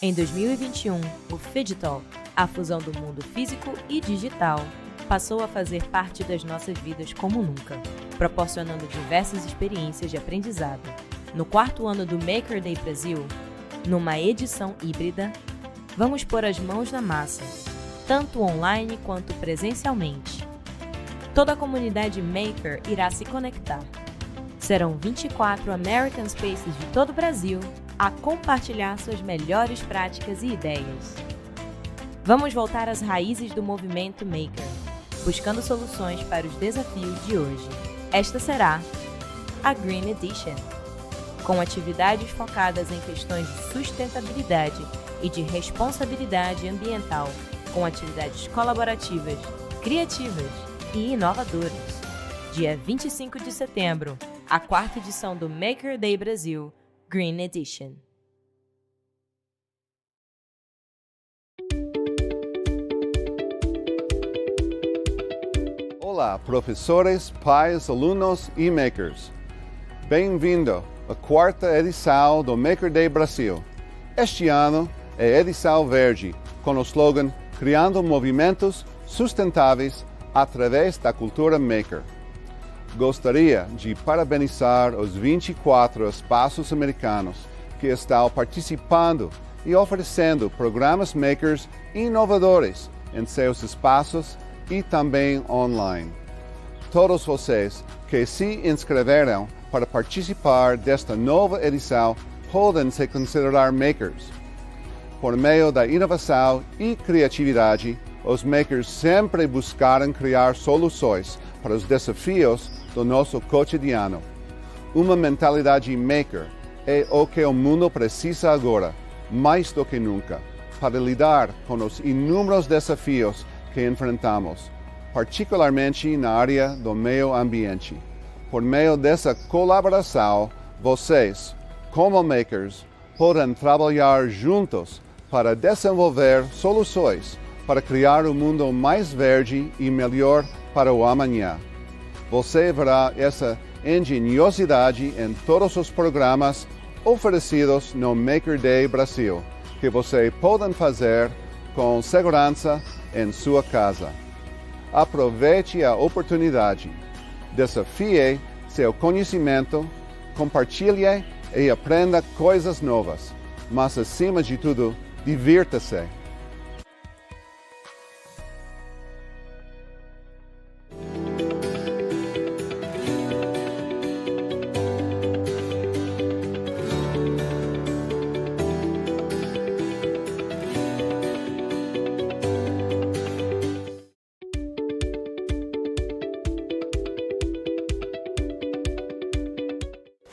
Em 2021, o Digital, a fusão do mundo físico e digital, passou a fazer parte das nossas vidas como nunca, proporcionando diversas experiências de aprendizado. No quarto ano do Maker Day Brasil, numa edição híbrida, vamos pôr as mãos na massa, tanto online quanto presencialmente. Toda a comunidade Maker irá se conectar. Serão 24 American Spaces de todo o Brasil a compartilhar suas melhores práticas e ideias. Vamos voltar às raízes do movimento Maker, buscando soluções para os desafios de hoje. Esta será a Green Edition, com atividades focadas em questões de sustentabilidade e de responsabilidade ambiental, com atividades colaborativas, criativas e inovadoras. Dia 25 de setembro, a quarta edição do Maker Day Brasil, Green Edition. Olá, professores, pais, alunos e makers. Bem-vindo à quarta edição do Maker Day Brasil. Este ano é a edição verde, com o slogan Criando Movimentos Sustentáveis através da cultura maker. Gostaria de parabenizar os 24 espaços americanos que estão participando e oferecendo programas makers inovadores em seus espaços e também online. Todos vocês que se inscreveram para participar desta nova edição podem se considerar makers. Por meio da inovação e criatividade, os makers sempre buscaram criar soluções para os desafios do nosso cotidiano. Uma mentalidade maker é o que o mundo precisa agora, mais do que nunca, para lidar com os inúmeros desafios que enfrentamos, particularmente na área do meio ambiente. Por meio dessa colaboração, vocês, como makers, podem trabalhar juntos para desenvolver soluções para criar um mundo mais verde e melhor para o amanhã. Você verá essa engenhosidade em todos os programas oferecidos no Maker Day Brasil, que você pode fazer com segurança em sua casa. Aproveite a oportunidade, desafie seu conhecimento, compartilhe e aprenda coisas novas, mas acima de tudo, divirta-se.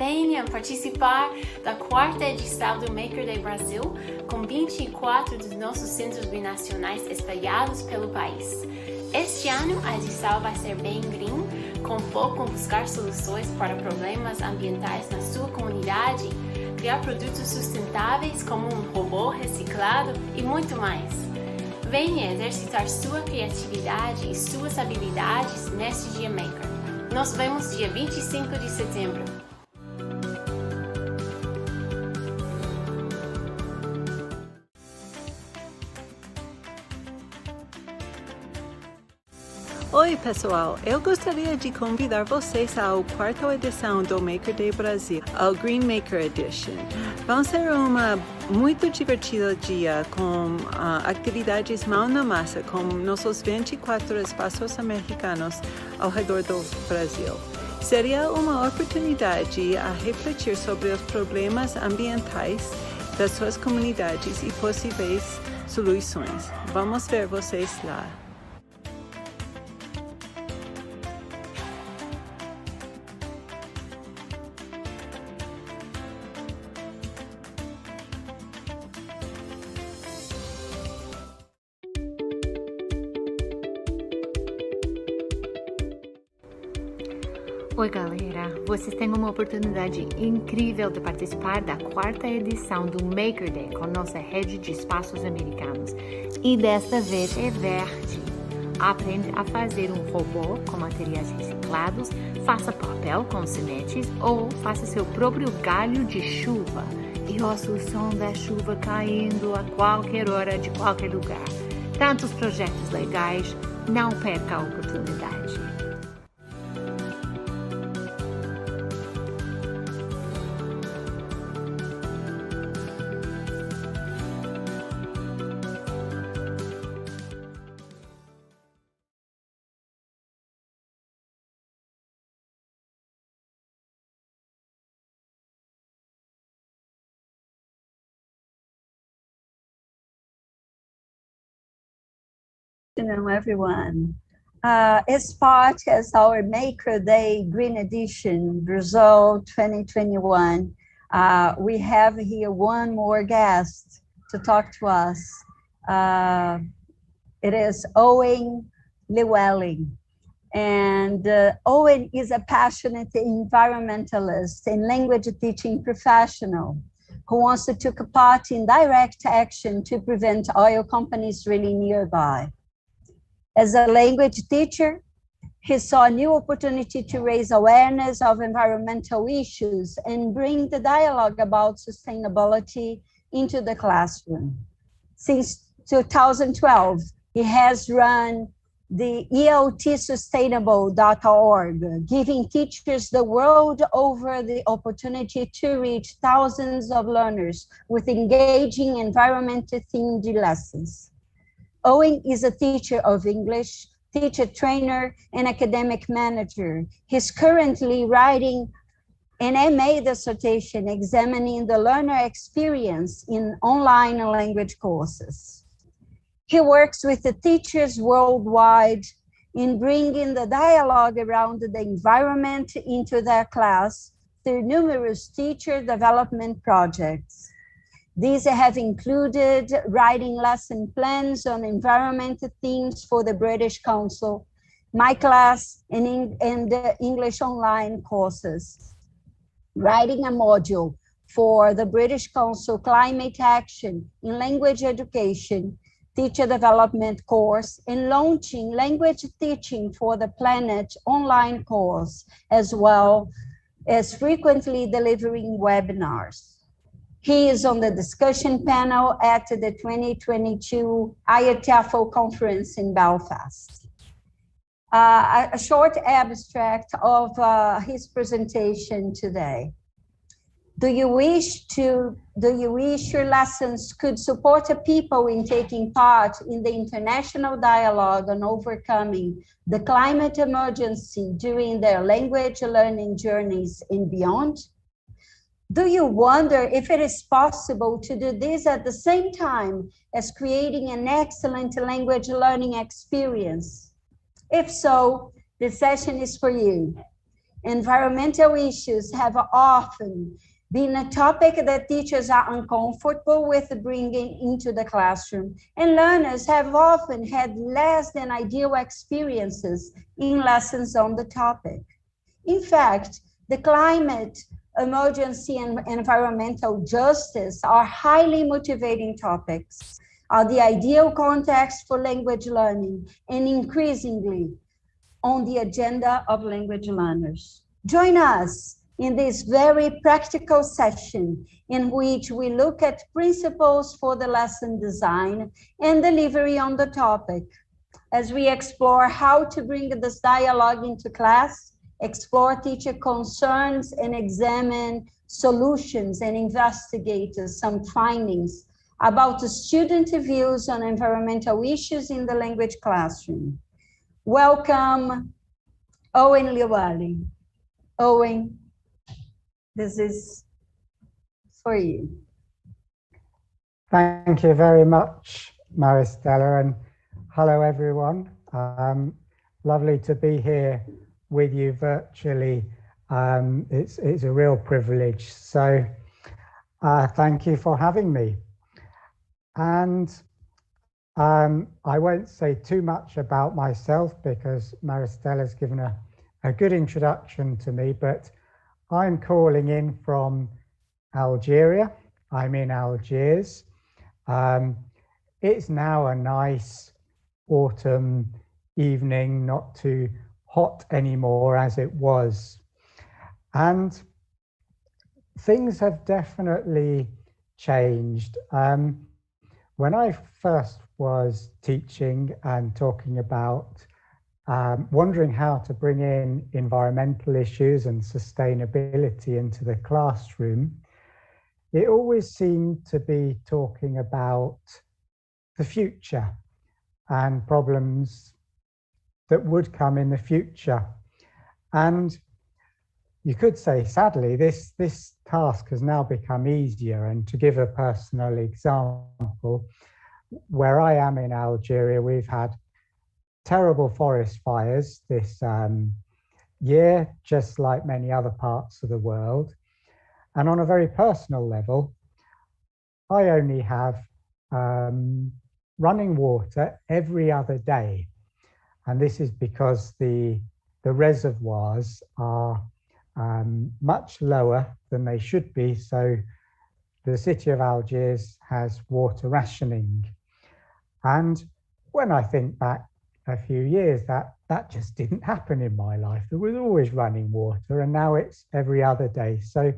Venham participar da quarta edição do Maker Day Brasil com 24 dos nossos centros binacionais espalhados pelo país. Este ano a edição vai ser bem green, com foco em buscar soluções para problemas ambientais na sua comunidade, criar produtos sustentáveis como um robô reciclado e muito mais. Venha exercitar sua criatividade e suas habilidades neste dia Maker. Nos vemos dia 25 de setembro. Oi pessoal, eu gostaria de convidar vocês à quarta edição do Maker Day Brasil, ao Green Maker Edition. Vai ser uma muito divertida dia com atividades mão na massa com nossos 24 espaços americanos ao redor do Brasil. Seria uma oportunidade a refletir sobre os problemas ambientais das suas comunidades e possíveis soluções. Vamos ver vocês lá. Oi galera, vocês têm uma oportunidade incrível de participar da quarta edição do Maker Day com nossa rede de espaços americanos. E desta vez é verde. Aprende a fazer um robô com materiais reciclados, faça papel com semetes ou faça seu próprio galho de chuva. e ouço o som da chuva caindo a qualquer hora de qualquer lugar. Tantos projetos legais, não perca a oportunidade. Good afternoon, everyone. As part of our Maker Day Green Edition, Brasil 2021, we have here one more guest to talk to us. It is Owain Llewellyn. And Owain is a passionate environmentalist and language teaching professional who wants to take part in direct action to prevent oil companies drilling nearby. As a language teacher, he saw a new opportunity to raise awareness of environmental issues and bring the dialogue about sustainability into the classroom. Since 2012, he has run the ELT sustainable.org, giving teachers the world over the opportunity to reach thousands of learners with engaging environment-themed lessons. Owain is a teacher of English, teacher trainer, and academic manager. He's currently writing an MA dissertation examining the learner experience in online language courses. He works with the teachers worldwide in bringing the dialogue around the environment into their class through numerous teacher development projects. These have included writing lesson plans on environmental themes for the British Council, my class, and English online courses. Writing a module for the British Council Climate Action in Language Education, Teacher Development course, and launching Language Teaching for the Planet online course, as well as frequently delivering webinars. He is on the discussion panel at the 2022 IATFO conference in Belfast. A short abstract of his presentation today. Do you wish your lessons could support people in taking part in the international dialogue on overcoming the climate emergency during their language learning journeys and beyond? Do you wonder if it is possible to do this at the same time as creating an excellent language learning experience? If so, this session is for you. Environmental issues have often been a topic that teachers are uncomfortable with bringing into the classroom, and learners have often had less than ideal experiences in lessons on the topic. In fact, the climate emergency and environmental justice are highly motivating topics, are the ideal context for language learning, and increasingly on the agenda of language learners. Join us in this very practical session in which we look at principles for the lesson design and delivery on the topic, as we explore how to bring this dialogue into class, explore teacher concerns, and examine solutions and investigate some findings about the student views on environmental issues in the language classroom. Welcome, Owain Llewellyn. Owain, this is for you. Thank you very much, Maristella, and hello everyone. Lovely to be here with you virtually. It's a real privilege. So thank you for having me. And I won't say too much about myself because Maristella's given a good introduction to me, but I'm calling in from Algeria. I'm in Algiers. It's now a nice autumn evening, not too hot anymore as it was. And things have definitely changed. When I first was teaching and talking about wondering how to bring in environmental issues and sustainability into the classroom, it always seemed to be talking about the future and problems that would come in the future. And you could say, sadly, this task has now become easier. And to give a personal example, where I am in Algeria, we've had terrible forest fires this year, just like many other parts of the world. And on a very personal level, I only have running water every other day. And this is because the reservoirs are much lower than they should be. So the city of Algiers has water rationing. And when I think back a few years, that just didn't happen in my life. There was always running water, and now it's every other day. So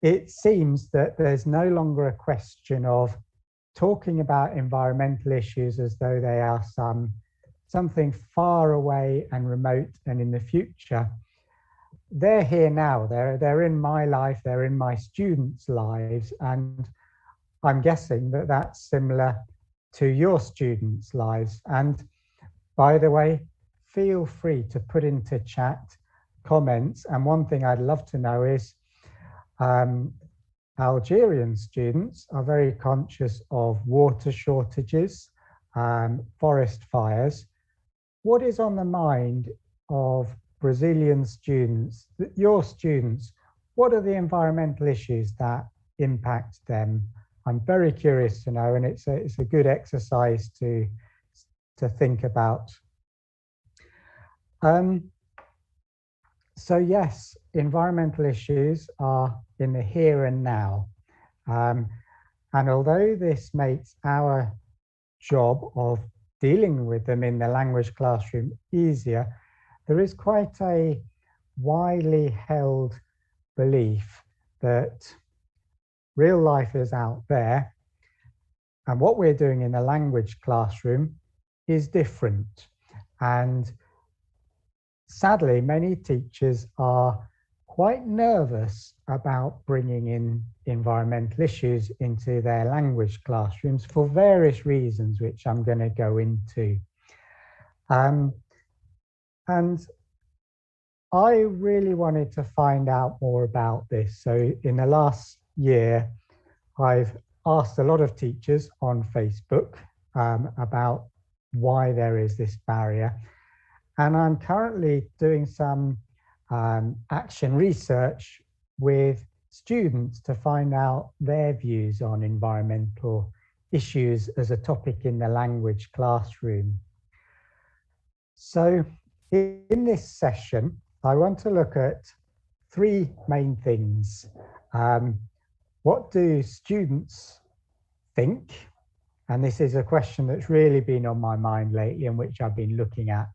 it seems that there's no longer a question of talking about environmental issues as though they are something far away and remote and in the future. They're here now. They're in my life, they're in my students' lives, and I'm guessing that that's similar to your students' lives. And by the way, feel free to put into chat comments. And one thing I'd love to know is Algerian students are very conscious of water shortages, forest fires. What is on the mind of Brazilian students, your students? What are the environmental issues that impact them? I'm very curious to know, and it's a good exercise to think about. So yes, environmental issues are in the here and now. And although this makes our job of dealing with them in the language classroom easier, there is quite a widely held belief that real life is out there, and what we're doing in the language classroom is different. And sadly, many teachers are quite nervous about bringing in environmental issues into their language classrooms for various reasons, which I'm going to go into. And I really wanted to find out more about this. So in the last year, I've asked a lot of teachers on Facebook about why there is this barrier. And I'm currently doing some action research with students to find out their views on environmental issues as a topic in the language classroom. So in this session, I want to look at three main things. What do students think? And this is a question that's really been on my mind lately and which I've been looking at.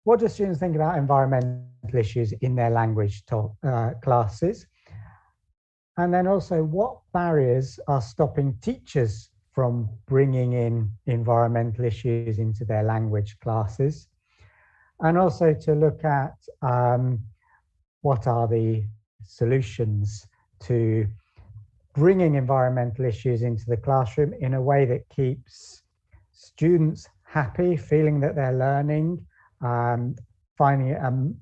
What do students think about environmental issues in their language classes? And then also, what barriers are stopping teachers from bringing in environmental issues into their language classes? And also to look at what are the solutions to bringing environmental issues into the classroom in a way that keeps students happy, feeling that they're learning, finding it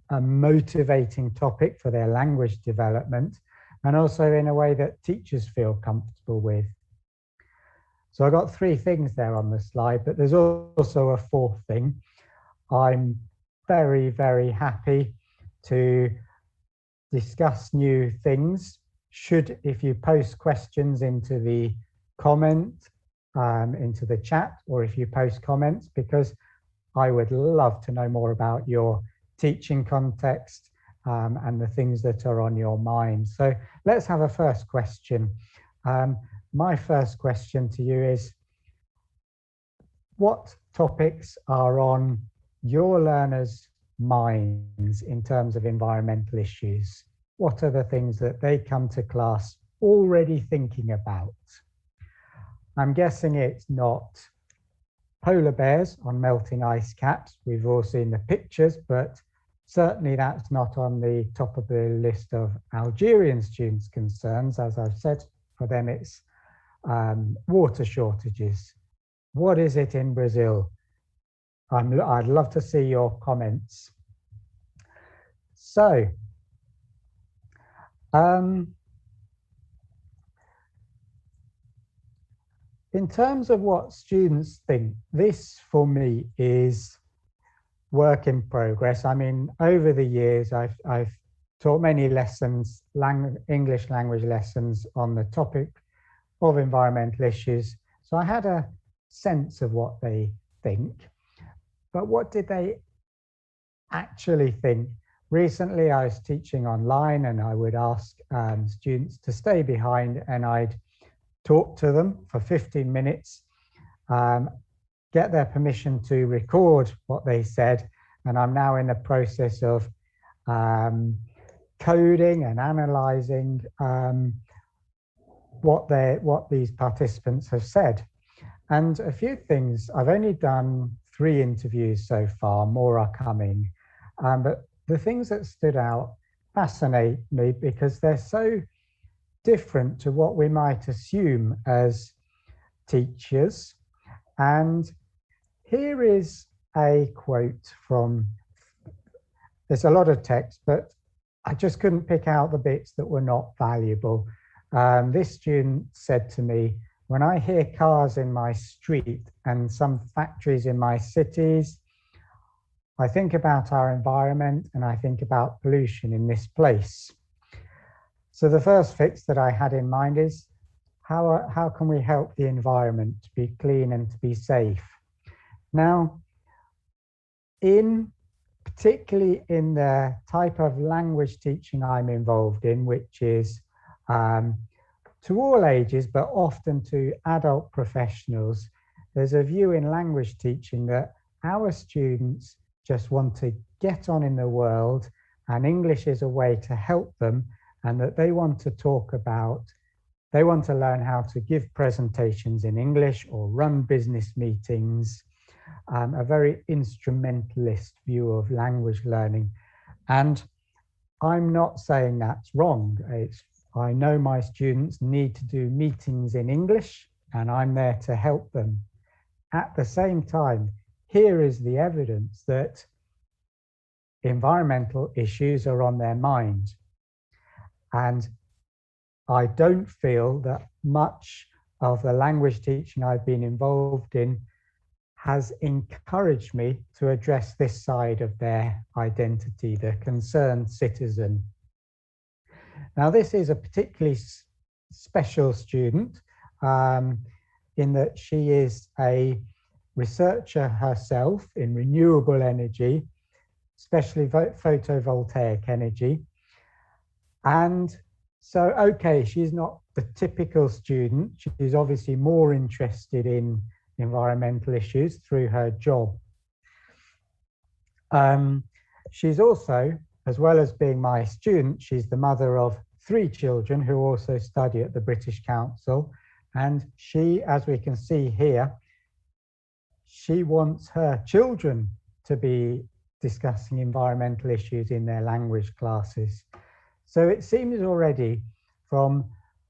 a motivating topic for their language development, and also in a way that teachers feel comfortable with. So I've got three things there on the slide, but there's also a fourth thing. I'm very, very happy to discuss new things. If you post questions into the comment, into the chat, or if you post comments, because I would love to know more about your teaching context and the things that are on your mind. So let's have a first question. My first question to you is, what topics are on your learners' minds in terms of environmental issues? what are the things that they come to class already thinking about? I'm guessing it's not polar bears on melting ice caps. We've all seen the pictures, but certainly that's not on the top of the list of Algerian students' concerns. As I've said, for them it's water shortages. What is it in Brazil? I'd love to see your comments. So, in terms of what students think, this for me is work in progress. I mean, over the years, I've taught many lessons, English language lessons on the topic of environmental issues. So I had a sense of what they think, but what did they actually think? Recently, I was teaching online and I would ask students to stay behind and I'd talk to them for 15 minutes, get their permission to record what they said. And I'm now in the process of coding and analyzing what these participants have said. And a few things, I've only done 3 interviews so far, more are coming. But the things that stood out fascinate me because they're so different to what we might assume as teachers. And here is a quote from, there's a lot of text, but I just couldn't pick out the bits that were not valuable. This student said to me, when I hear cars in my street and some factories in my cities, I think about our environment and I think about pollution in this place. So the first fix that I had in mind is how can we help the environment to be clean and to be safe? Now, particularly in the type of language teaching I'm involved in, which is to all ages, but often to adult professionals, there's a view in language teaching that our students just want to get on in the world and English is a way to help them, and that they want to learn how to give presentations in English or run business meetings, a very instrumentalist view of language learning. And I'm not saying that's wrong. I know my students need to do meetings in English and I'm there to help them. At the same time, here is the evidence that environmental issues are on their mind. And I don't feel that much of the language teaching I've been involved in has encouraged me to address this side of their identity, the concerned citizen. Now, this is a particularly special student in that she is a researcher herself in renewable energy, especially photovoltaic energy. And so, okay, she's not the typical student. She's obviously more interested in environmental issues through her job. She's also, as well as being my student, she's the mother of 3 children who also study at the British Council. And she, as we can see here, she wants her children to be discussing environmental issues in their language classes. So it seems already from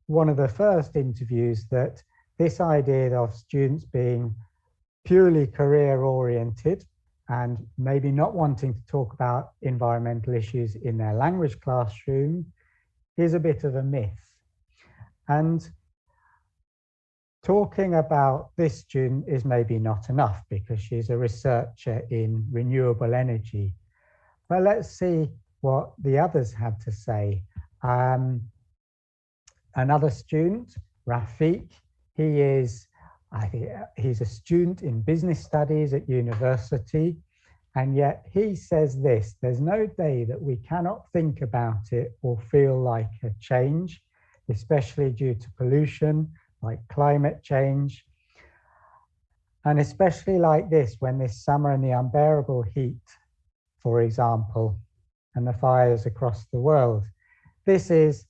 one of the first interviews that this idea of students being purely career oriented and maybe not wanting to talk about environmental issues in their language classroom is a bit of a myth. And talking about this student is maybe not enough because she's a researcher in renewable energy. But let's see what the others had to say. Another student, Rafiq, he's a student in business studies at university, and yet he says this: there's no day that we cannot think about it or feel like a change, especially due to pollution, like climate change. And especially like this, when this summer and the unbearable heat, for example, and the fires across the world. this is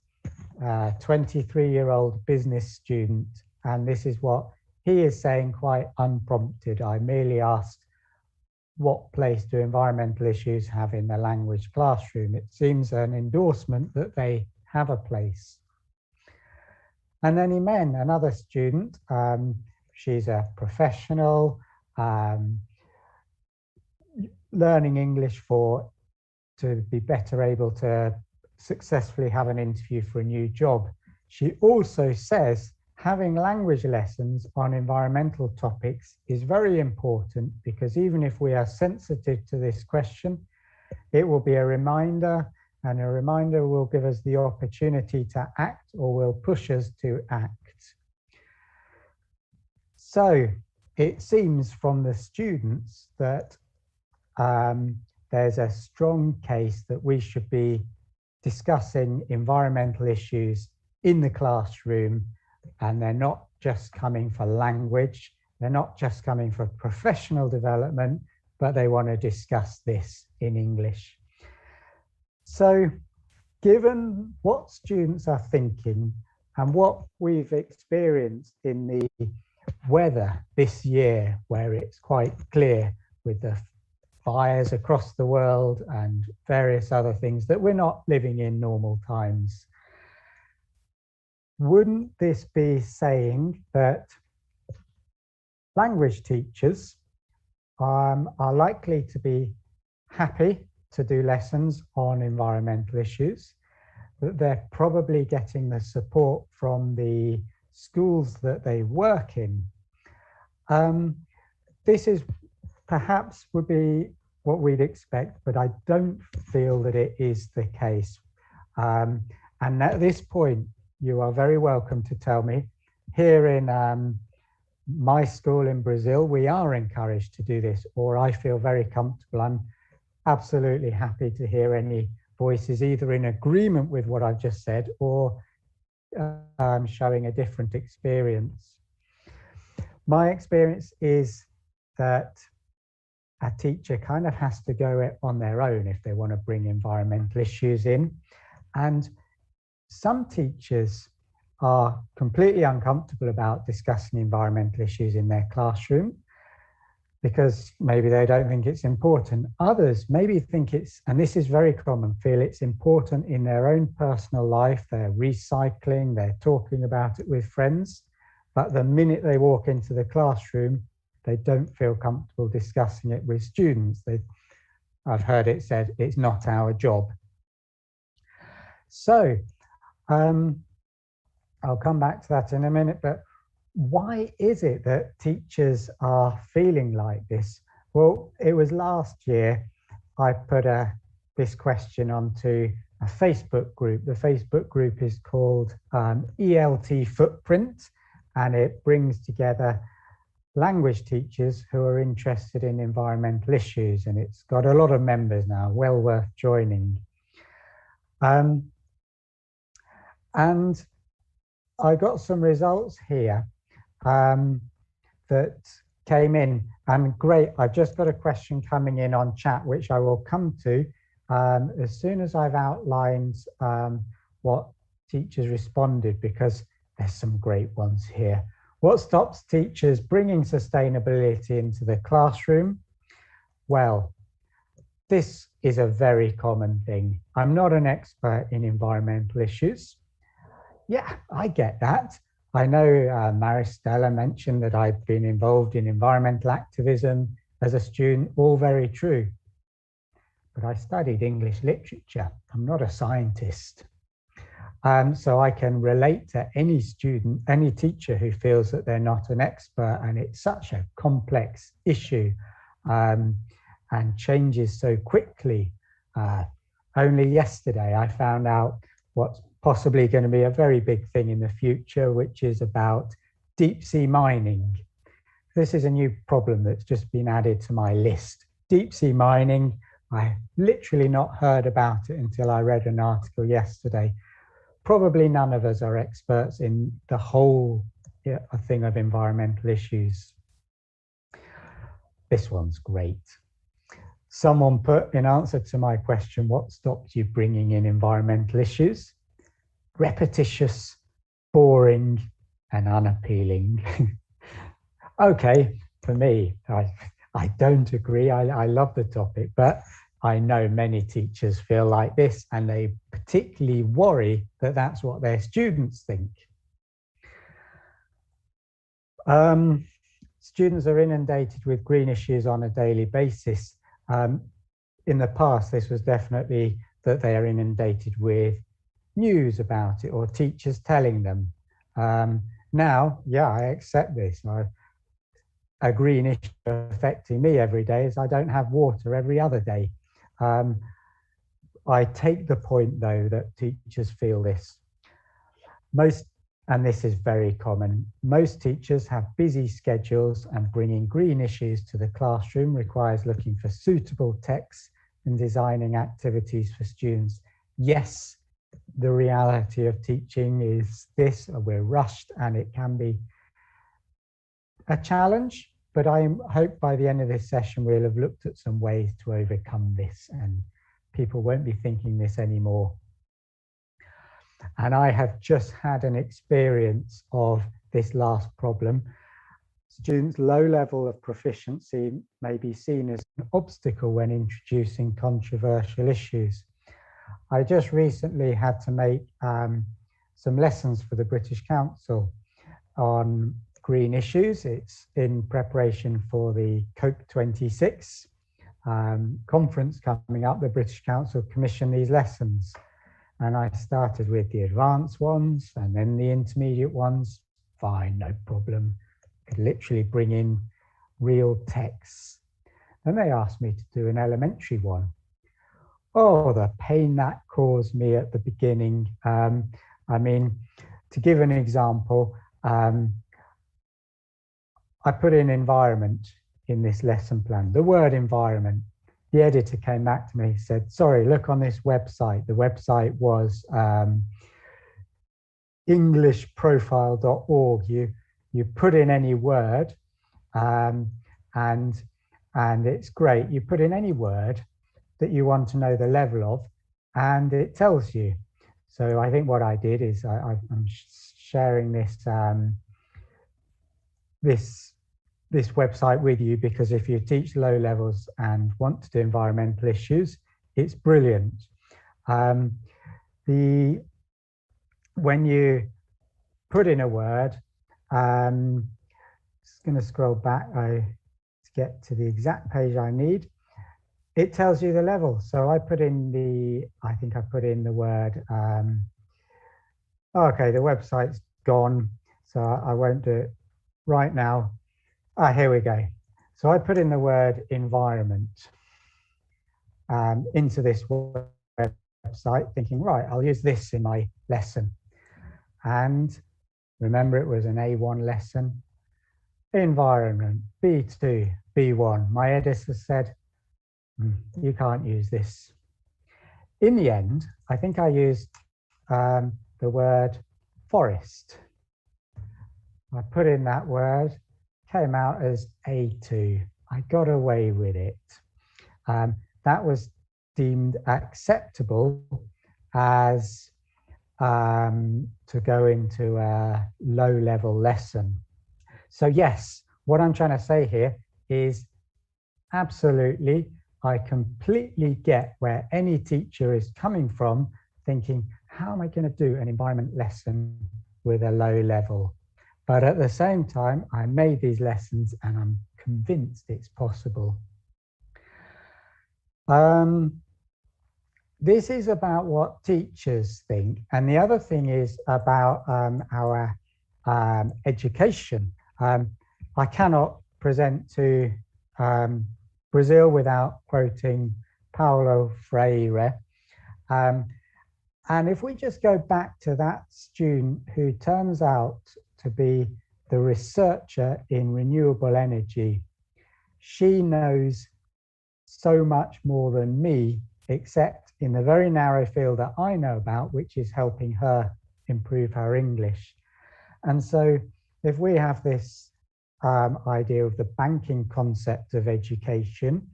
a 23-year-old business student, and this is what he is saying quite unprompted. I merely asked, what place do environmental issues have in the language classroom? It seems an endorsement that they have a place. And then Imen, another student, she's a professional, learning English to be better able to successfully have an interview for a new job. She also says having language lessons on environmental topics is very important, because even if we are sensitive to this question, it will be a reminder, and a reminder will give us the opportunity to act, or will push us to act. So it seems from the students that there's a strong case that we should be discussing environmental issues in the classroom, and they're not just coming for language, they're not just coming for professional development, but they want to discuss this in English. So given what students are thinking and what we've experienced in the weather this year, where it's quite clear with the fires across the world and various other things that we're not living in normal times, wouldn't this be saying that language teachers are likely to be happy to do lessons on environmental issues, that they're probably getting the support from the schools that they work in? This is perhaps would be what we'd expect, but I don't feel that it is the case. And at this point, you are very welcome to tell me. Here in my school in Brazil, we are encouraged to do this, or I feel very comfortable. I'm absolutely happy to hear any voices either in agreement with what I've just said, or showing a different experience. My experience is that a teacher kind of has to go it on their own if they want to bring environmental issues in. And some teachers are completely uncomfortable about discussing environmental issues in their classroom because maybe they don't think it's important. Others maybe think it's, and this is very common, feel it's important in their own personal life. They're recycling, they're talking about it with friends, but the minute they walk into the classroom, they don't feel comfortable discussing it with students. I've heard it said, it's not our job. So I'll come back to that in a minute, but why is it that teachers are feeling like this? Well, it was last year I put this question onto a Facebook group. The Facebook group is called ELT Footprint, and it brings together language teachers who are interested in environmental issues, and it's got a lot of members now, well worth joining. And I got some results here that came in, and great, I've just got a question coming in on chat, which I will come to as soon as I've outlined what teachers responded, because there's some great ones here. What stops teachers bringing sustainability into the classroom? Well, this is a very common thing. I'm not an expert in environmental issues. Yeah, I get that. I know Maristella mentioned that I've been involved in environmental activism as a student, all very true. But I studied English literature. I'm not a scientist. So I can relate to any student, any teacher who feels that they're not an expert, and it's such a complex issue and changes so quickly. Only yesterday I found out what's possibly going to be a very big thing in the future, which is about deep sea mining. This is a new problem that's just been added to my list. Deep sea mining, I literally not heard about it until I read an article yesterday. Probably none of us are experts in the whole thing of environmental issues. This one's great. Someone put in answer to my question, what stops you bringing in environmental issues? repetitious, boring, and unappealing. Okay, for me, I don't agree. I love the topic, but I know many teachers feel like this, and they particularly worry that that's what their students think. Students are inundated with green issues on a daily basis. In the past, this was definitely that they are inundated with news about it or teachers telling them. Now, yeah, I accept this. A green issue affecting me every day is I don't have water every other day. I take the point, though, that teachers feel this. And this is very common, most teachers have busy schedules, and bringing green issues to the classroom requires looking for suitable texts and designing activities for students. Yes, the reality of teaching is this, we're rushed and it can be a challenge, but I hope by the end of this session we'll have looked at some ways to overcome this and people won't be thinking this anymore. And I have just had an experience of this last problem. Students' low level of proficiency may be seen as an obstacle when introducing controversial issues. I just recently had to make some lessons for the British Council on green issues. It's in preparation for the COP26 conference coming up. The British Council commissioned these lessons. And I started with the advanced ones and then the intermediate ones. Fine, no problem. Could literally bring in real texts. Then they asked me to do an elementary one. Oh, the pain that caused me at the beginning. I mean, to give an example, I put in environment in this lesson plan, the word environment. The editor came back to me, said, sorry, look on this website. The website was englishprofile.org. You put in any word and it's great. You put in any word that you want to know the level of and it tells you. So I think what I did is I'm sharing this website with you because if you teach low levels and want to do environmental issues, it's brilliant. When you put in a word, just going to scroll back to get to the exact page I need. It tells you the level. So I put in the word, okay, the website's gone, so I won't do it right now. Here we go. So I put in the word environment into this website thinking, right, I'll use this in my lesson. And remember, it was an A1 lesson. Environment, B2, B1. My editor said, you can't use this. In the end, I think I used the word forest. I put in that word, came out as A2. I got away with it. That was deemed acceptable as to go into a low-level lesson. So yes, what I'm trying to say here is absolutely, I completely get where any teacher is coming from, thinking, how am I going to do an environment lesson with a low level? But at the same time, I made these lessons and I'm convinced it's possible. This is about what teachers think. And the other thing is about our education. I cannot present to Brazil without quoting Paulo Freire. And if we just go back to that student who turns out to be the researcher in renewable energy, she knows so much more than me, except in the very narrow field that I know about, which is helping her improve her English. And so if we have this idea of the banking concept of education,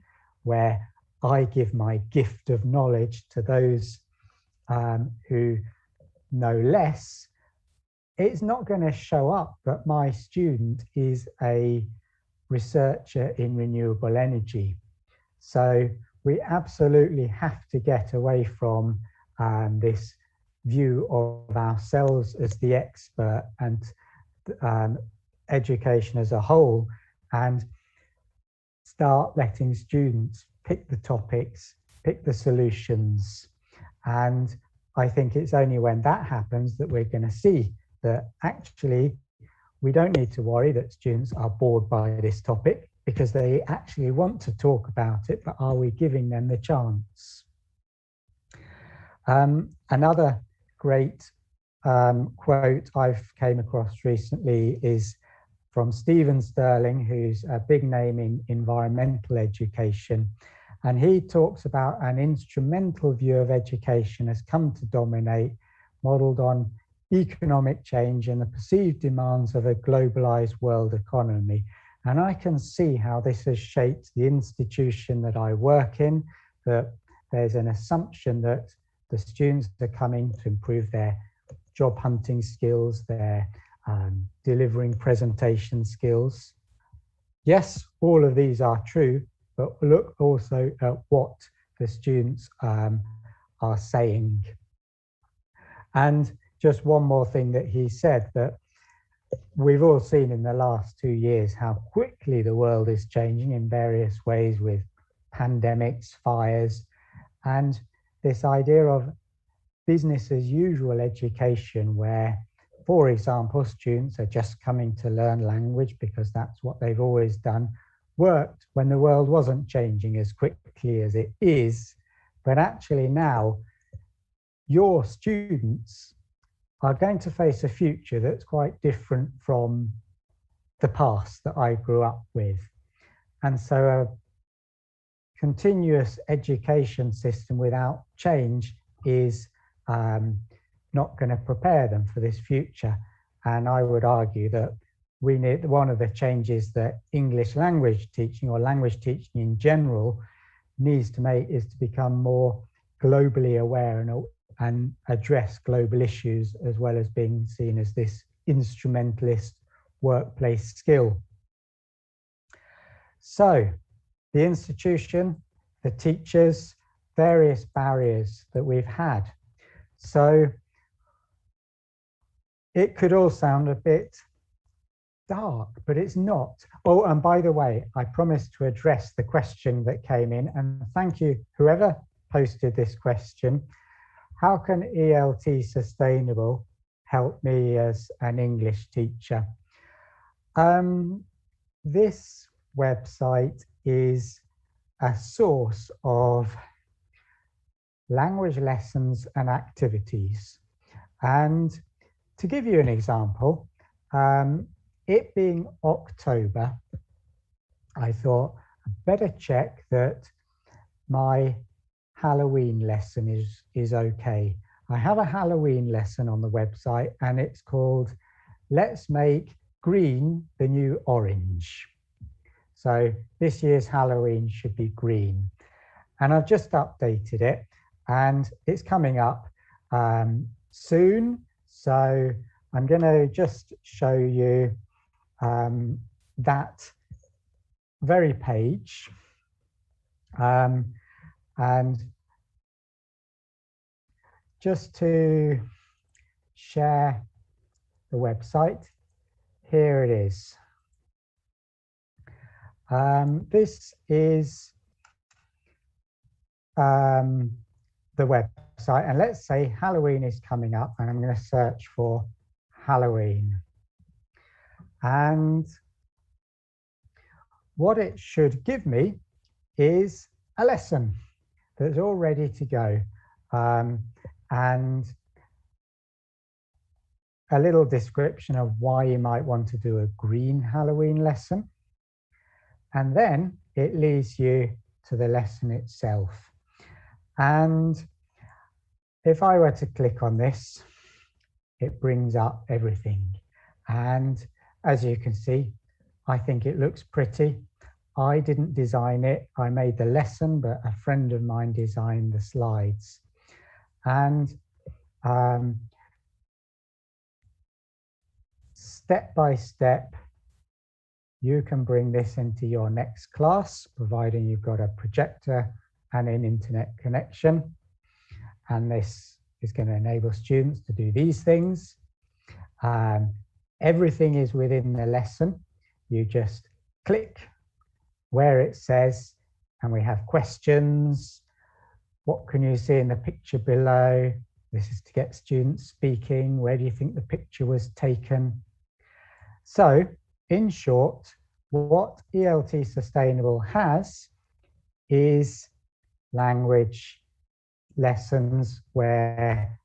where I give my gift of knowledge to those who no less, it's not going to show up that my student is a researcher in renewable energy. So we absolutely have to get away from this view of ourselves as the expert and education as a whole, and start letting students pick the topics, pick the solutions. And I think it's only when that happens that we're going to see that actually we don't need to worry that students are bored by this topic, because they actually want to talk about it, but are we giving them the chance? Another great quote I've came across recently is from Stephen Sterling, who's a big name in environmental education. And he talks about an instrumental view of education has come to dominate, modeled on economic change and the perceived demands of a globalized world economy. And I can see how this has shaped the institution that I work in, that there's an assumption that the students are coming to improve their job hunting skills, their delivering presentation skills. Yes, all of these are true, but look also at what the students are saying. And just one more thing that he said, that we've all seen in the last 2 years how quickly the world is changing in various ways, with pandemics, fires, and this idea of business as usual education, where, for example, students are just coming to learn language because that's what they've always done, worked when the world wasn't changing as quickly as it is. But actually now, your students are going to face a future that's quite different from the past that I grew up with. And so a continuous education system without change is not going to prepare them for this future. And I would argue that we need, one of the changes that English language teaching, or language teaching in general, needs to make is to become more globally aware and address global issues, as well as being seen as this instrumentalist workplace skill. So the institution, the teachers, various barriers that we've had. So it could all sound a bit dark, but it's not. Oh, and by the way, I promised to address the question that came in, and thank you, whoever posted this question. How can ELT Sustainable help me as an English teacher? This website is a source of language lessons and activities. And to give you an example, it being October, I thought I'd better check that my Halloween lesson is okay. I have a Halloween lesson on the website, and it's called Let's Make Green the New Orange. So this year's Halloween should be green. And I've just updated it, and it's coming up soon. So I'm going to just show you that very page. And just to share the website, here it is. This is the website, and let's say Halloween is coming up, and I'm going to search for Halloween. And what it should give me is a lesson that's all ready to go, and a little description of why you might want to do a green Halloween lesson. And then it leads you to the lesson itself. And if I were to click on this, it brings up everything. And as you can see, I think it looks pretty. I didn't design it. I made the lesson, but a friend of mine designed the slides. And step by step, you can bring this into your next class, providing you've got a projector and an internet connection. And this is going to enable students to do these things. Everything is within the lesson. You just click where it says, and we have questions. What can you see in the picture below? This is to get students speaking. Where do you think the picture was taken? So, in short, what ELT Sustainable has is language lessons where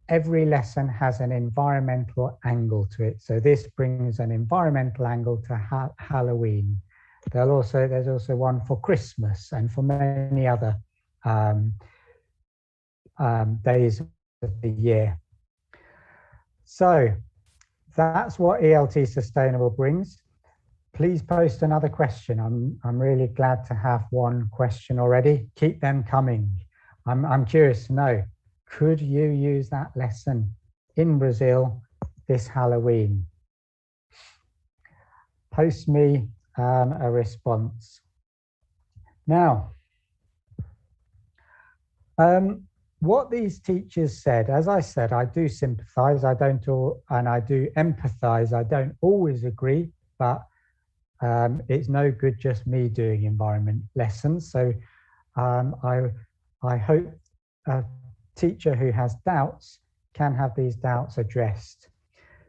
every lesson has an environmental angle to it. So this brings an environmental angle to Halloween. There's also one for Christmas and for many other days of the year. So that's what ELT Sustainable brings. Please post another question. I'm really glad to have one question already. Keep them coming. I'm curious to know, could you use that lesson in Brazil this Halloween? Post me a response. Now, what these teachers said, as I said, I do sympathize, and I do empathize. I don't always agree, but it's no good just me doing environment lessons. So I hope a teacher who has doubts can have these doubts addressed.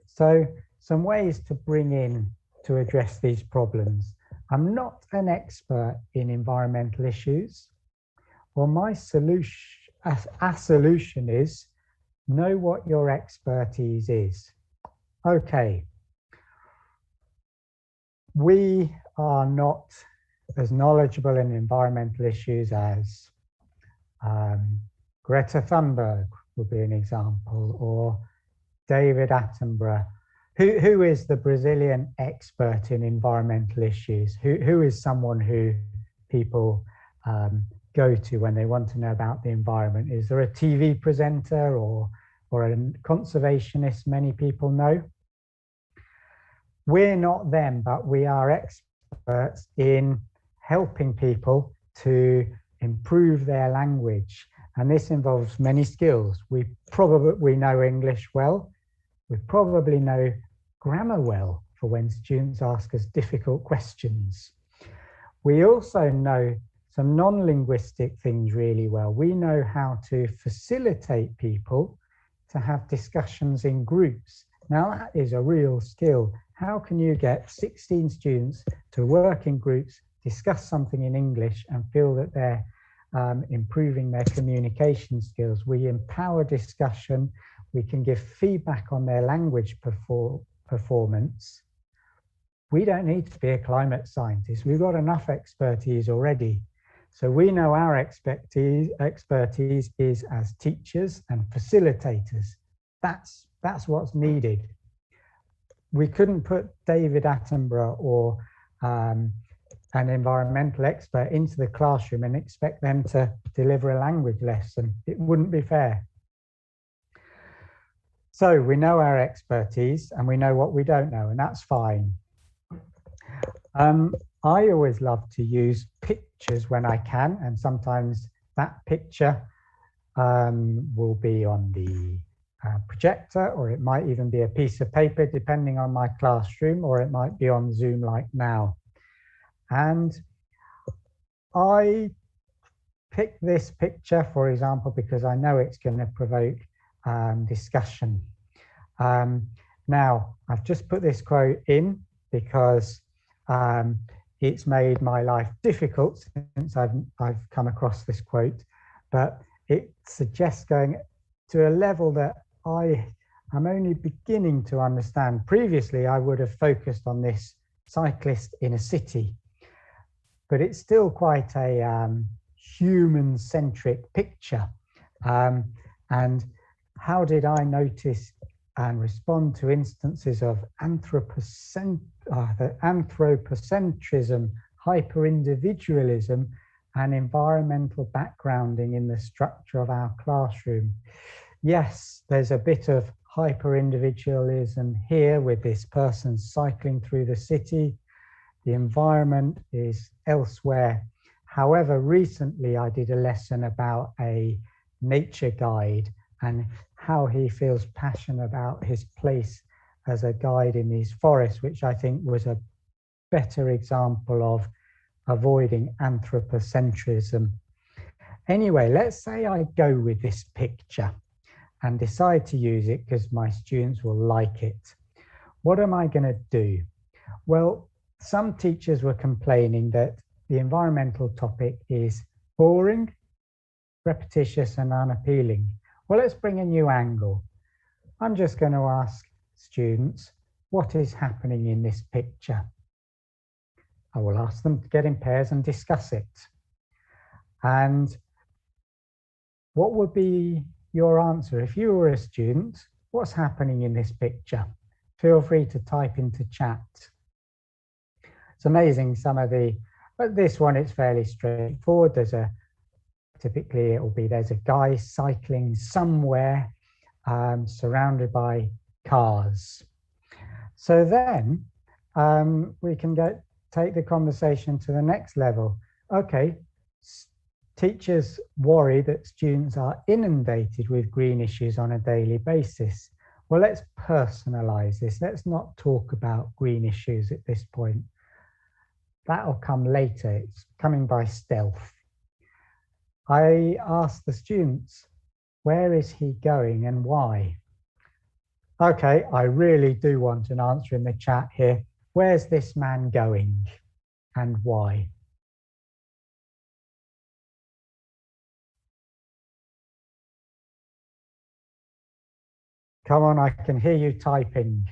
So some ways to bring in to address these problems. I'm not an expert in environmental issues. Well, my solution, a solution is know what your expertise is. Okay. We are not as knowledgeable in environmental issues as Greta Thunberg would be an example, or David Attenborough. Who is the Brazilian expert in environmental issues? Who is someone who people go to when they want to know about the environment? Is there a TV presenter or a conservationist many people know? We're not them, but we are experts in helping people to improve their language. And this involves many skills. We know English well. We probably know grammar well for when students ask us difficult questions. We also know some non-linguistic things really well. We know how to facilitate people to have discussions in groups. Now that is a real skill. How can you get 16 students to work in groups, discuss something in English and feel that they're improving their communication skills? We empower discussion. We can give feedback on their language performance. We don't need to be a climate scientist. We've got enough expertise already. So we know our expertise is as teachers and facilitators. That's what's needed. We couldn't put David Attenborough or an environmental expert into the classroom and expect them to deliver a language lesson. It wouldn't be fair. So we know our expertise and we know what we don't know, and that's fine. I always love to use pictures when I can, and sometimes that picture will be on the projector, or it might even be a piece of paper depending on my classroom, or it might be on Zoom like now. And I picked this picture, for example, because I know it's going to provoke discussion. Now, I've just put this quote in because it's made my life difficult since I've come across this quote, but it suggests going to a level that I'm only beginning to understand. Previously, I would have focused on this cyclist in a city, but it's still quite a human-centric picture. And how did I notice and respond to instances of anthropocentrism, hyper-individualism, and environmental backgrounding in the structure of our classroom? Yes, there's a bit of hyper-individualism here with this person cycling through the city. The environment is elsewhere. However, recently I did a lesson about a nature guide and how he feels passionate about his place as a guide in these forests, which I think was a better example of avoiding anthropocentrism. Anyway, let's say I go with this picture and decide to use it because my students will like it. What am I going to do? Well, some teachers were complaining that the environmental topic is boring, repetitious and unappealing. Well, let's bring a new angle. I'm just going to ask students, what is happening in this picture? I will ask them to get in pairs and discuss it. And what would be your answer? If you were a student, what's happening in this picture? Feel free to type into chat. It's amazing some of the, but this one, it's fairly straightforward. Typically there's a guy cycling somewhere surrounded by cars. So then we can take the conversation to the next level. Okay, teachers worry that students are inundated with green issues on a daily basis. Well, let's personalize this. Let's not talk about green issues at this point. That'll come later. It's coming by stealth. I asked the students, where is he going and why? Okay, I really do want an answer in the chat here. Where's this man going and why? Come on, I can hear you typing.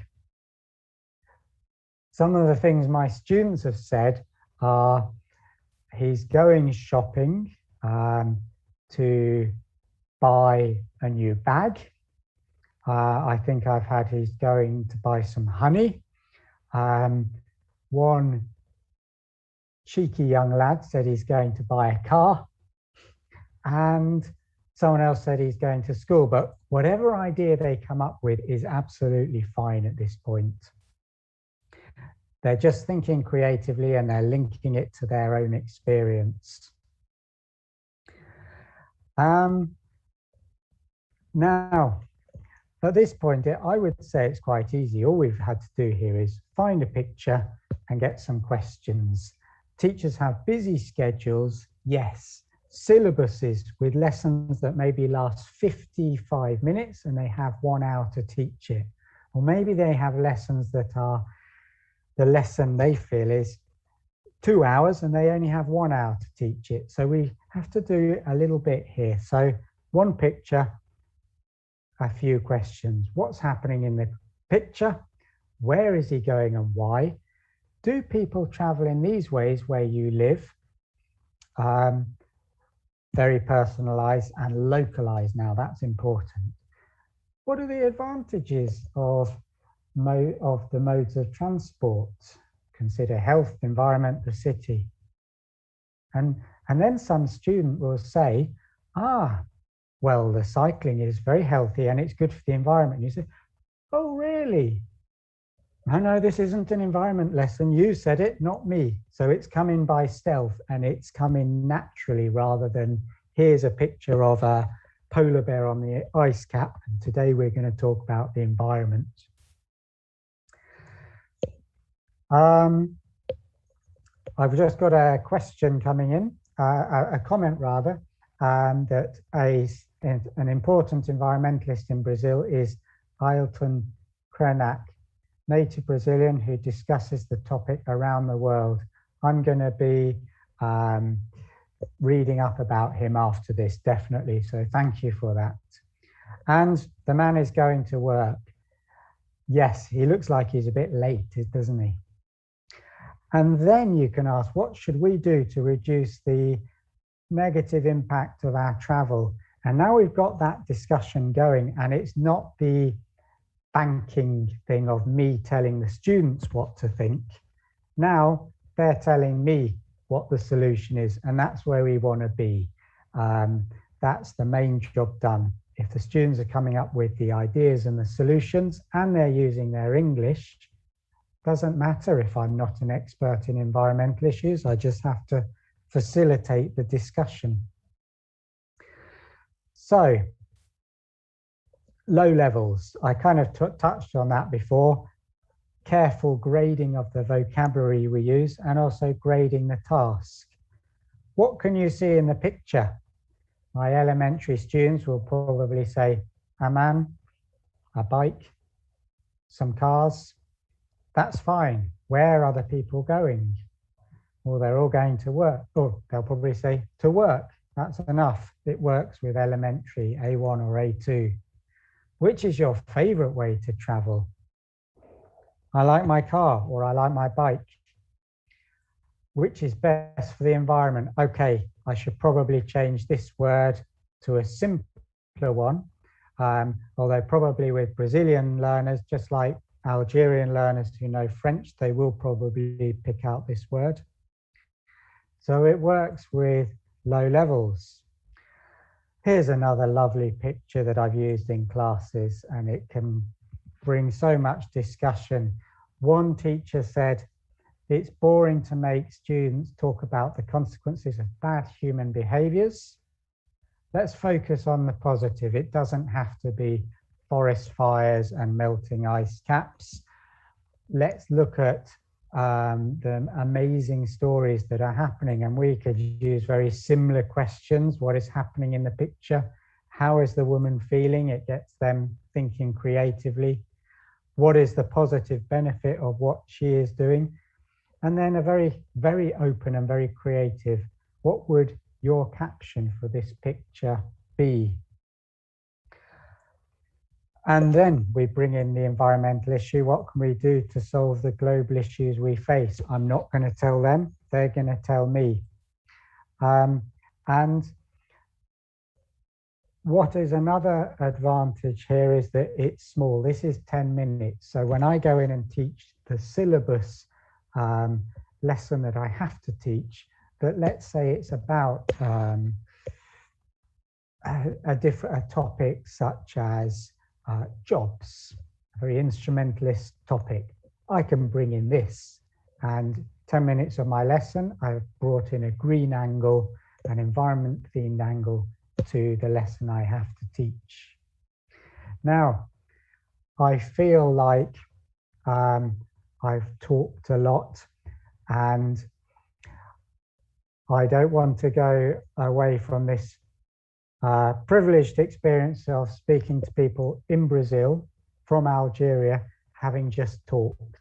Some of the things my students have said are he's going shopping to buy a new bag. I think I've had he's going to buy some honey. One cheeky young lad said he's going to buy a car. And someone else said he's going to school. But whatever idea they come up with is absolutely fine at this point. They're just thinking creatively and they're linking it to their own experience. Now, at this point, I would say it's quite easy. All we've had to do here is find a picture and get some questions. Teachers have busy schedules, yes. Syllabuses with lessons that maybe last 55 minutes and they have 1 hour to teach it. Or maybe they have lessons that are, the lesson they feel is 2 hours and they only have 1 hour to teach it. So we have to do a little bit here. So one picture, a few questions. What's happening in the picture? Where is he going and why? Do people travel in these ways where you live? Very personalized and localized now, that's important. What are the advantages of the modes of transport? Consider health, environment, the city. And then some student will say, well, the cycling is very healthy and it's good for the environment. You say, oh, really? No, this isn't an environment lesson. You said it, not me. So it's coming by stealth and it's coming naturally rather than here's a picture of a polar bear on the ice cap. And today we're going to talk about the environment. I've just got a question coming in, a comment rather, that an important environmentalist in Brazil is Ailton Krenak, native Brazilian who discusses the topic around the world. I'm going to be reading up about him after this, definitely. So thank you for that. And the man is going to work. Yes, he looks like he's a bit late, doesn't he? And then you can ask, what should we do to reduce the negative impact of our travel? And now we've got that discussion going, and it's not the banking thing of me telling the students what to think. Now they're telling me what the solution is, and that's where we want to be. That's the main job done, if the students are coming up with the ideas and the solutions and they're using their English, doesn't matter if I'm not an expert in environmental issues, I just have to facilitate the discussion. So, low levels, I kind of touched on that before. Careful grading of the vocabulary we use and also grading the task. What can you see in the picture? My elementary students will probably say, a man, a bike, some cars. That's fine. Where are the people going? Well, they're all going to work. Oh, they'll probably say to work. That's enough. It works with elementary, A1 or A2. Which is your favorite way to travel? I like my car or I like my bike. Which is best for the environment? Okay, I should probably change this word to a simpler one. Although probably with Brazilian learners, just like Algerian learners who know French, they will probably pick out this word. So it works with low levels. Here's another lovely picture that I've used in classes, and it can bring so much discussion. One teacher said, it's boring to make students talk about the consequences of bad human behaviors. Let's focus on the positive. It doesn't have to be forest fires and melting ice caps. Let's look at the amazing stories that are happening, and we could use very similar questions. What is happening in the picture? How is the woman feeling? It gets them thinking creatively. What is the positive benefit of what she is doing? And then a very, very open and very creative, what would your caption for this picture be? And then we bring in the environmental issue. What can we do to solve the global issues we face? I'm not going to tell them, they're going to tell me. And what is another advantage here is that it's small. This is 10 minutes. So when I go in and teach the syllabus lesson that I have to teach, but let's say it's about a topic such as jobs, a very instrumentalist topic. I can bring in this, and 10 minutes of my lesson, I've brought in a green angle, an environment themed angle to the lesson I have to teach. Now, I feel like I've talked a lot, and I don't want to go away from this privileged experience of speaking to people in Brazil from Algeria, having just talked.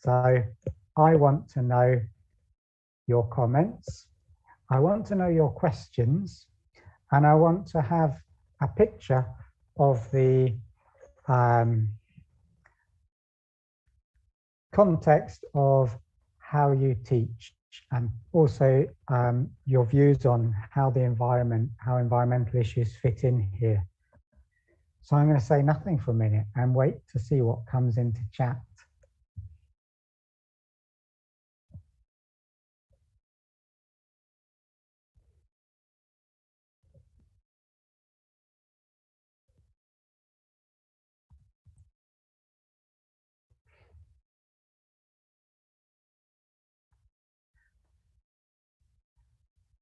So I want to know your comments, I want to know your questions, and I want to have a picture of the context of how you teach, and also your views on how environmental issues fit in here. So I'm going to say nothing for a minute and wait to see what comes into chat.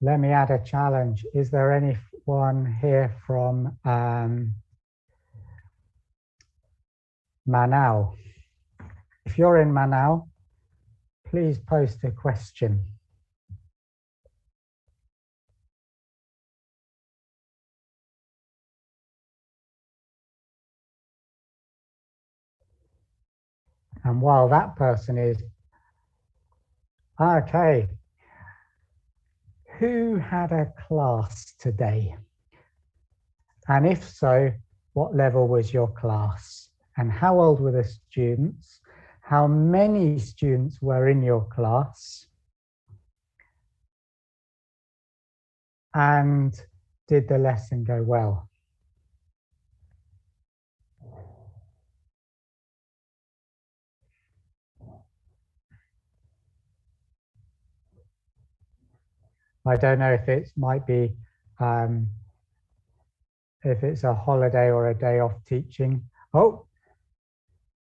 Let me add a challenge. Is there anyone here from Manaus? If you're in Manaus, please post a question. And while that person is, okay. Who had a class today? And if so, what level was your class? And how old were the students? How many students were in your class? And did the lesson go well? I don't know if it might be if it's a holiday or a day off teaching. Oh,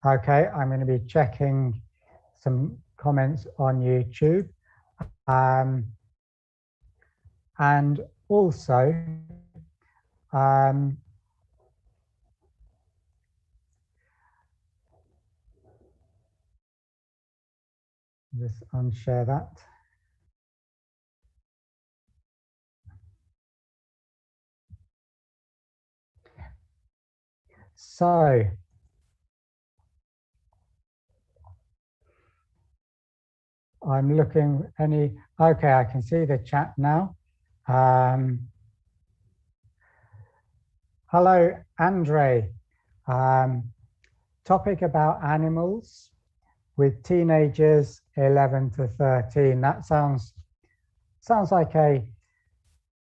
okay, I'm going to be checking some comments on YouTube. And also, just unshare that. So, I'm looking okay, I can see the chat now. Hello, Andre. Topic about animals with teenagers 11 to 13. That sounds like a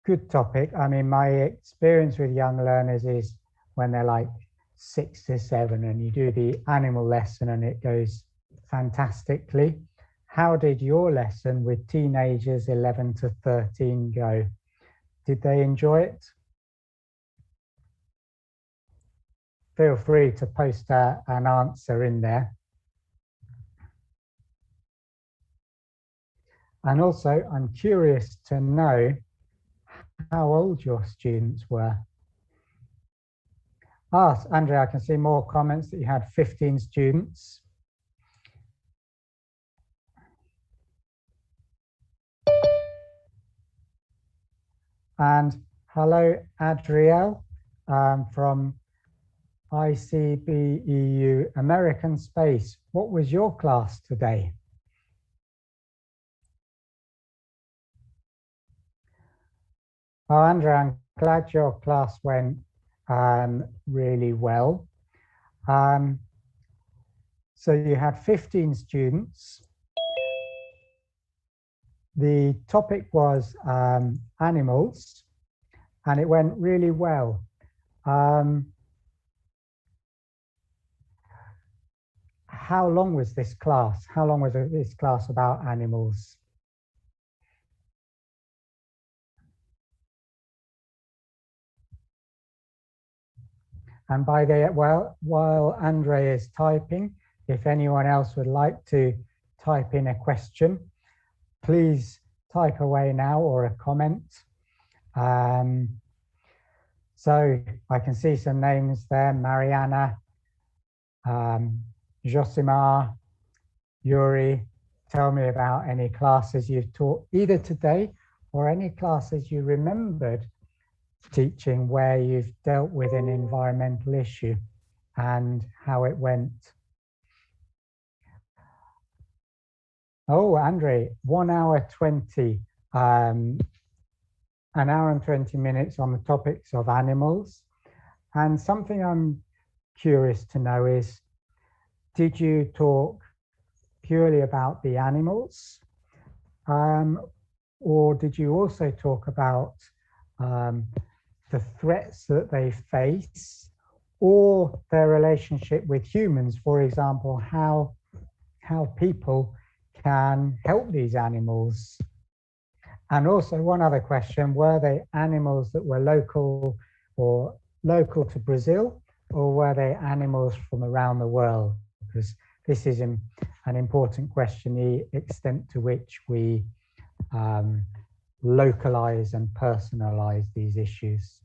good topic. I mean, my experience with young learners is when they're like 6 to 7 and you do the animal lesson and it goes fantastically. How did your lesson with teenagers 11 to 13 go? Did they enjoy it? Feel free to post an answer in there. And also, I'm curious to know how old your students were. Ah, Andrea, I can see more comments that you had 15 students. And hello, Adrielle from ICBEU American Space. What was your class today? Oh, Andrea, I'm glad your class went really well. So you had 15 students. The topic was animals, and it went really well. How long was this class? How long was this class about animals? And by the while Andre is typing, if anyone else would like to type in a question, please type away now or a comment. So I can see some names there: Mariana, Josimar, Yuri. Tell me about any classes you've taught either today or any classes you remembered teaching where you've dealt with an environmental issue and how it went. Oh, Andre, 1 hour 20, an hour and 20 minutes on the topics of animals. And something I'm curious to know is, did you talk purely about the animals? Or did you also talk about the threats that they face or their relationship with humans? For example, how people can help these animals. And also one other question, were they animals that were local to Brazil, or were they animals from around the world? Because this is an important question, the extent to which we localize and personalize these issues.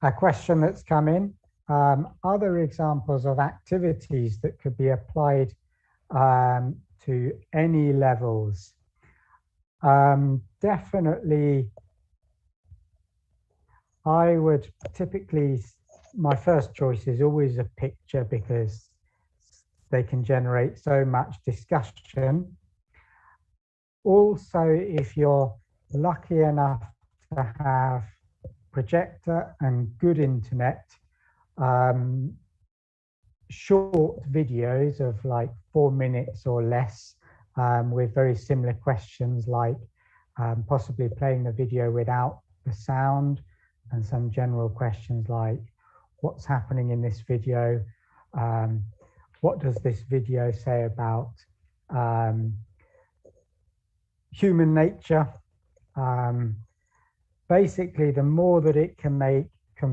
A question that's come in, other examples of activities that could be applied to any levels. Definitely, I would typically, my first choice is always a picture because they can generate so much discussion. Also, if you're lucky enough to have projector and good internet, short videos of like 4 minutes or less with very similar questions, like possibly playing the video without the sound, and some general questions like what's happening in this video, what does this video say about human nature? Basically, the more that it can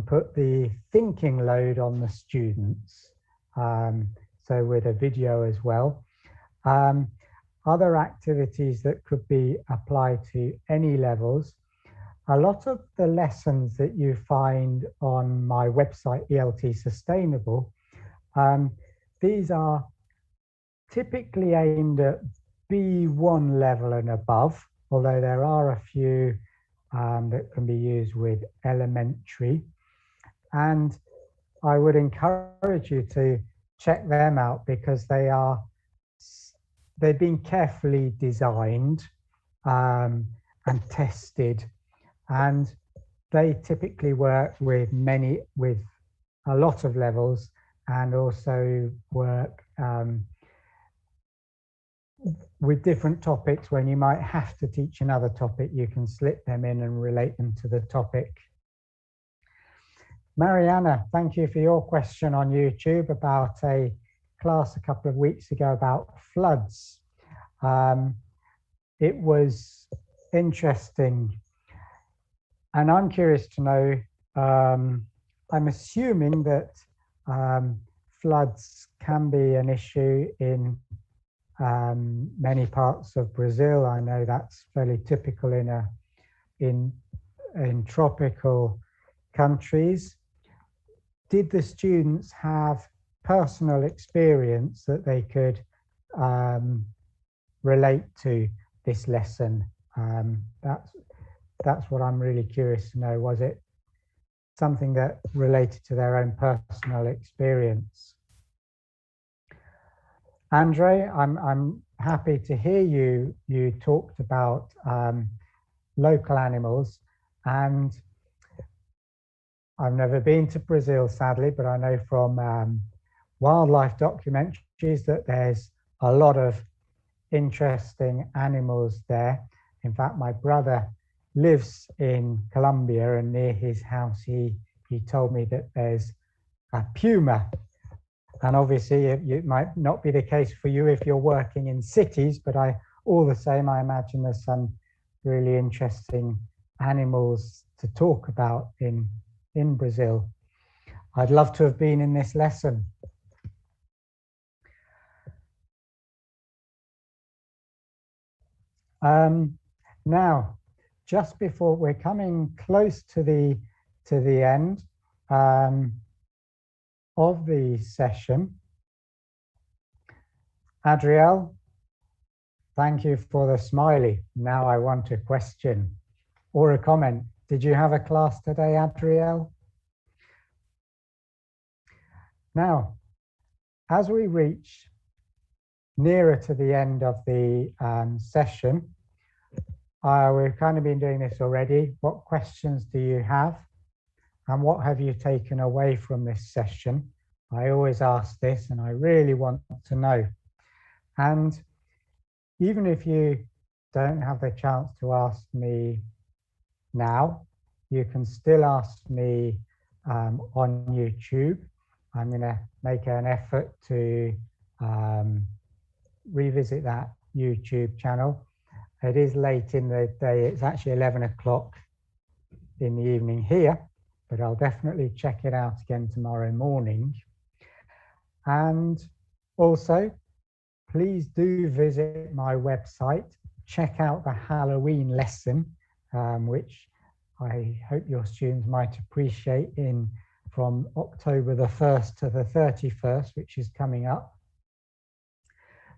put the thinking load on the students, so with a video as well. Other activities that could be applied to any levels. A lot of the lessons that you find on my website, ELT Sustainable, these are typically aimed at B1 level and above, although there are a few that can be used with elementary. And I would encourage you to check them out because they've been carefully designed and tested, and they typically work with a lot of levels, and also work with different topics. When you might have to teach another topic, you can slip them in and relate them to the topic. Mariana, thank you for your question on YouTube about a class a couple of weeks ago about floods. It was interesting, and I'm curious to know, I'm assuming that floods can be an issue in many parts of Brazil. I know that's fairly typical in tropical countries. Did the students have personal experience that they could relate to this lesson? That's what I'm really curious to know. Was it something that related to their own personal experience? Andre, I'm happy to hear you talked about local animals, and I've never been to Brazil, sadly, but I know from wildlife documentaries that there's a lot of interesting animals there. In fact, my brother lives in Colombia, and near his house he told me that there's a puma. And obviously it might not be the case for you if you're working in cities, but all the same, I imagine there's some really interesting animals to talk about in Brazil. I'd love to have been in this lesson. Now, just before we're coming close to the end of the session, Adrielle, thank you for the smiley. Now I want a question or a comment. Did you have a class today, Adrielle? Now, as we reach nearer to the end of the session, we've kind of been doing this already. What questions do you have? And what have you taken away from this session? I always ask this, and I really want to know. And even if you don't have the chance to ask me now, you can still ask me on YouTube. I'm going to make an effort to revisit that YouTube channel. It is late in the day. It's actually 11 o'clock in the evening here, but I'll definitely check it out again tomorrow morning. And also, please do visit my website, check out the Halloween lesson, which I hope your students might appreciate from October the 1st to the 31st, which is coming up.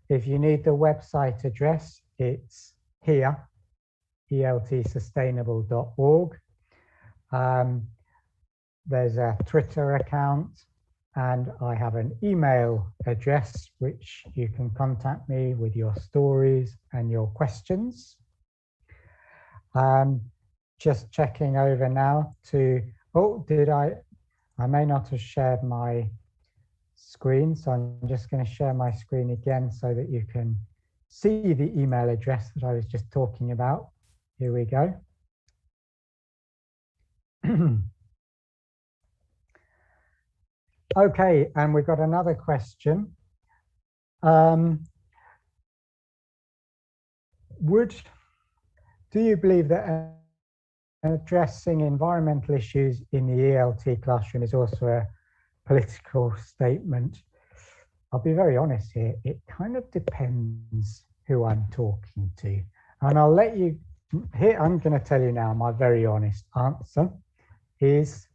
If you need the website address, it's here, eltsustainable.org. There's a Twitter account, and I have an email address which you can contact me with your stories and your questions. Just checking over now to, I may not have shared my screen, so I'm just going to share my screen again so that you can see the email address that I was just talking about. Here we go. Okay, and we've got another question. Do you believe that addressing environmental issues in the ELT classroom is also a political statement? I'll be very honest here, it kind of depends who I'm talking to. And I'll let you, here I'm going to tell you now my very honest answer is,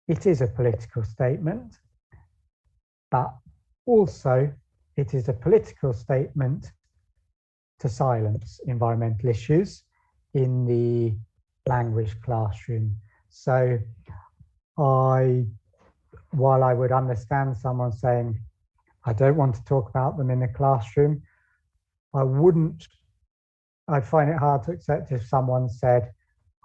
it is a political statement, but also it is a political statement to silence environmental issues in the language classroom. So while I would understand someone saying, I don't want to talk about them in the classroom, I'd find it hard to accept if someone said,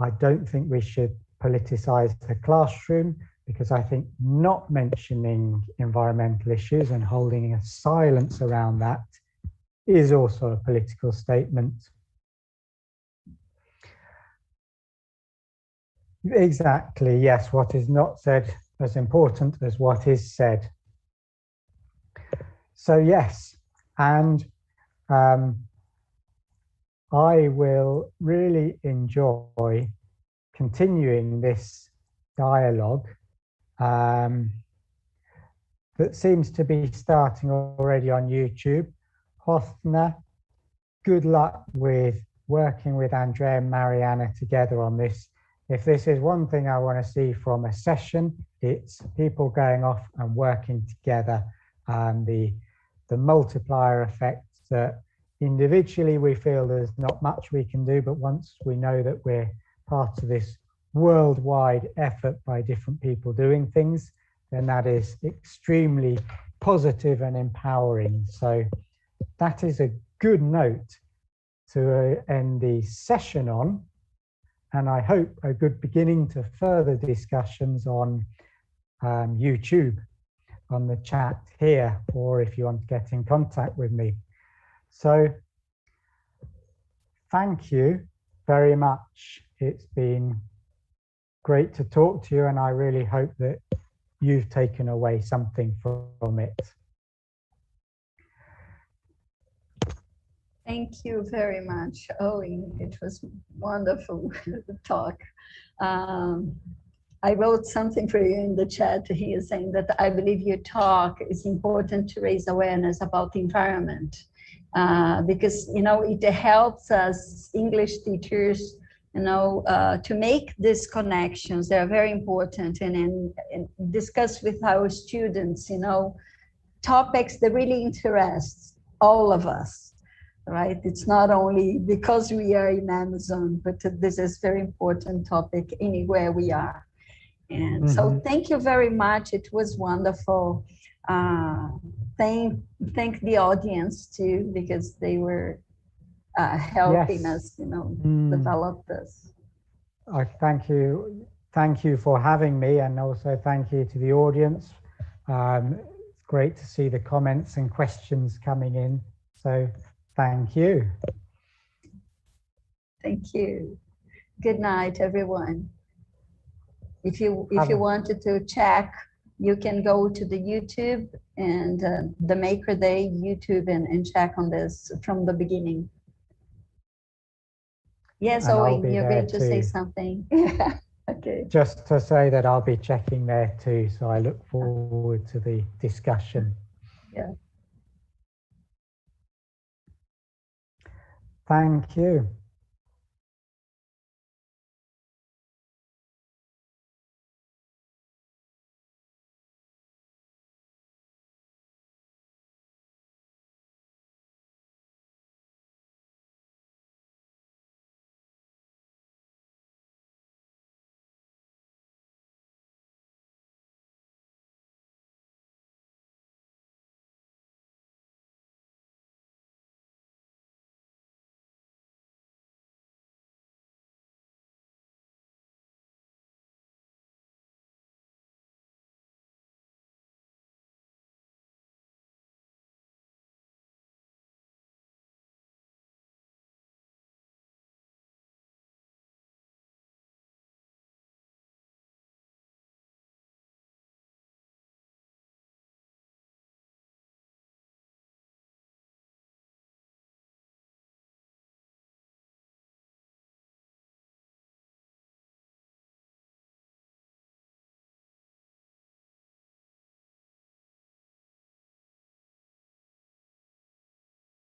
I don't think we should politicize the classroom, because I think not mentioning environmental issues and holding a silence around that is also a political statement. Exactly, yes, what is not said as important as what is said. So yes, and I will really enjoy continuing this dialogue that seems to be starting already on YouTube. Hofna, good luck with working with Andrea and Mariana together on this. If this is one thing I want to see from a session, it's people going off and working together, and the multiplier effect that individually we feel there's not much we can do, but once we know that we're part of this worldwide effort by different people doing things, then that is extremely positive and empowering. So that is a good note to end the session on, and I hope a good beginning to further discussions on YouTube, on the chat here, or if you want to get in contact with me. So thank you very much. It's been great to talk to you, and I really hope that you've taken away something from it. Thank you very much, Owain. It was wonderful talk. I wrote something for you in the chat here saying that I believe your talk is important to raise awareness about the environment, because, you know, it helps us English teachers, you know, to make these connections. They are very important, and discuss with our students, you know, topics that really interest all of us. Right? It's not only because we are in Amazon, but this is a very important topic anywhere we are. And so thank you very much. It was wonderful. Thank the audience too, because they were helping us, you know, develop this. Thank you. Thank you for having me, and also thank you to the audience. It's great to see the comments and questions coming in. So thank you. Thank you. Good night, everyone. If you wanted to check, you can go to the YouTube and the Maker Day YouTube and check on this from the beginning. Yes, Owain, you're going to say something. Okay. Just to say that I'll be checking there too, so I look forward to the discussion. Yeah. Thank you.